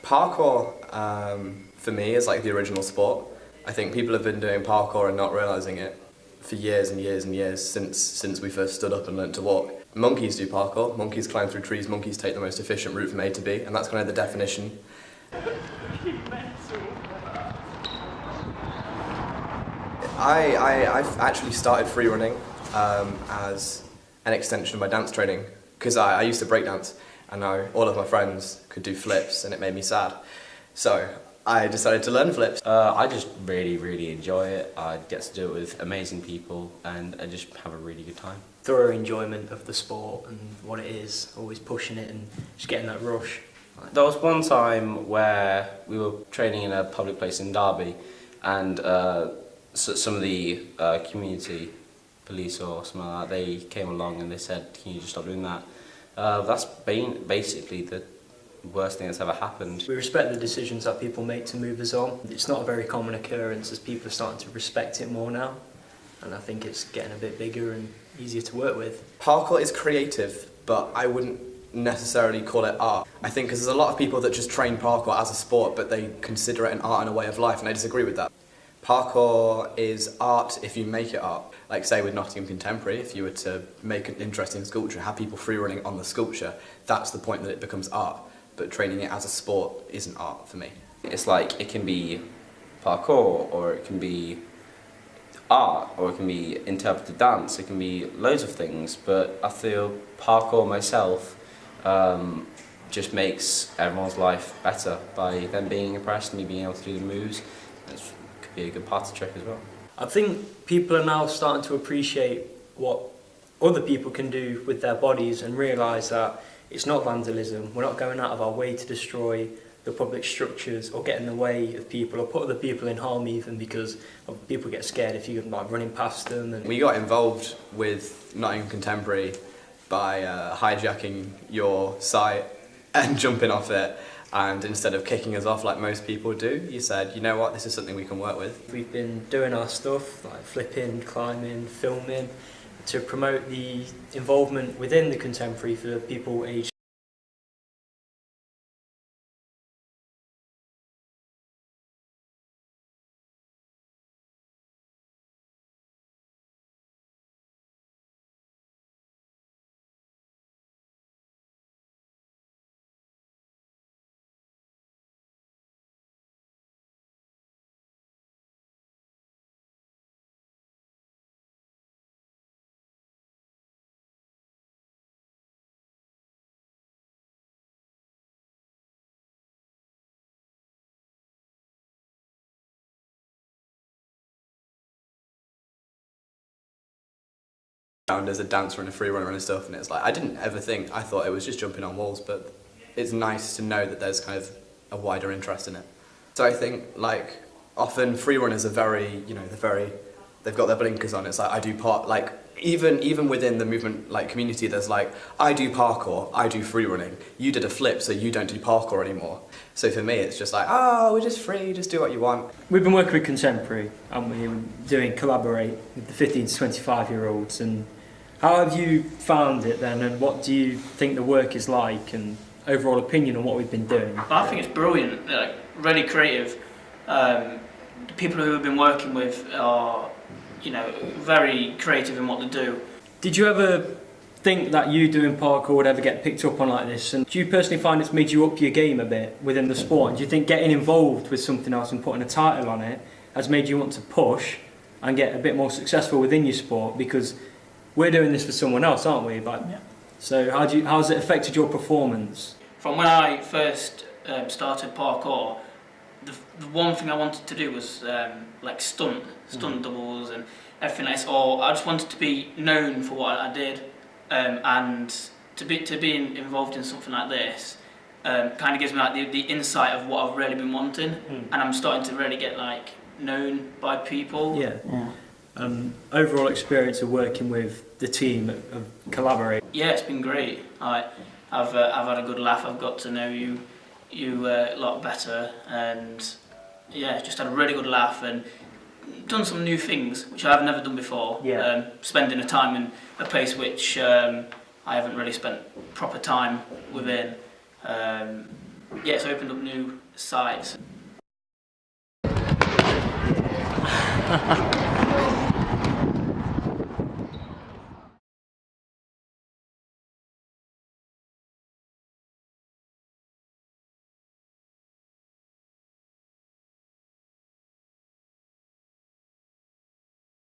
Parkour, for me, is like the original sport. I think people have been doing parkour and not realising it for years and years and years since we first stood up and learnt to walk. Monkeys do parkour, monkeys climb through trees, monkeys take the most efficient route from A to B, and that's kind of the definition. I've actually started free running as an extension of my dance training, because I used to break dance, and now all of my friends could do flips and it made me sad. So I decided to learn flips. I just really enjoy it. I get to do it with amazing people and I just have a really good time. Thorough enjoyment of the sport and what it is, always pushing it and just getting that rush. There was one time where we were training in a public place in Derby, and some of the community police or something like that, they came along and they said, can you just stop doing that? That's basically the worst thing that's ever happened. We respect the decisions that people make to move us on. It's not a very common occurrence as people are starting to respect it more now, and I think it's getting a bit bigger and easier to work with. Parkour is creative, but I wouldn't necessarily call it art. I think because there's a lot of people that just train parkour as a sport, but they consider it an art and a way of life, and I disagree with that. Parkour is art if you make it art. Like say with Nottingham Contemporary, if you were to make an interesting sculpture, have people free running on the sculpture, that's the point that it becomes art. But training it as a sport isn't art for me. It's like it can be parkour, or it can be art, or it can be interpreted dance, it can be loads of things, but I feel parkour myself just makes everyone's life better by them being impressed and me being able to do the moves. It could be a good party trick as well. I think people are now starting to appreciate what other people can do with their bodies and realise that it's not vandalism. We're not going out of our way to destroy the public structures or get in the way of people or put other people in harm even, because people get scared if you're like running past them. And we got involved with Nottingham Contemporary by hijacking your site and jumping off it, and instead of kicking us off like most people do, you said, you know what, this is something we can work with. We've been doing our stuff like flipping, climbing, filming to promote the involvement within the contemporary for people aged as a dancer and a free runner and stuff, and it's like, I didn't ever think, I thought it was just jumping on walls, but it's nice to know that there's kind of a wider interest in it. So I think like often free runners are very, you know, they've got their blinkers on. It's like I do like even within the movement like community, there's like, I do parkour, I do free running, you did a flip so you don't do parkour anymore. So for me it's just like, oh, we're just free, just do what you want. We've been working with Contemporary and we're doing Collaborate with the 15 to 25 year olds, and how have you found it then, and what do you think the work is like, and overall opinion on what we've been doing? I think it's brilliant. They're like really creative. The people who we've been working with are, you know, very creative in what they do. Did you ever think that you doing parkour would ever get picked up on like this, and do you personally find it's made you up your game a bit within the sport, and do you think getting involved with something else and putting a title on it has made you want to push and get a bit more successful within your sport? Because we're doing this for someone else, aren't we? Like, yeah. So how has it affected your performance? From when I first started parkour, the one thing I wanted to do was like stunt doubles and everything like this. Or I just wanted to be known for what I did, and to be involved in something like this kind of gives me like the insight of what I've really been wanting, and I'm starting to really get like known by people. Yeah. Overall experience of working with the team of Collaborate. Yeah, it's been great. I've had a good laugh. I've got to know you a lot better, and yeah, just had a really good laugh and done some new things which I've never done before. Yeah. Spending a time in a place which I haven't really spent proper time within. yeah, it's opened up new sites.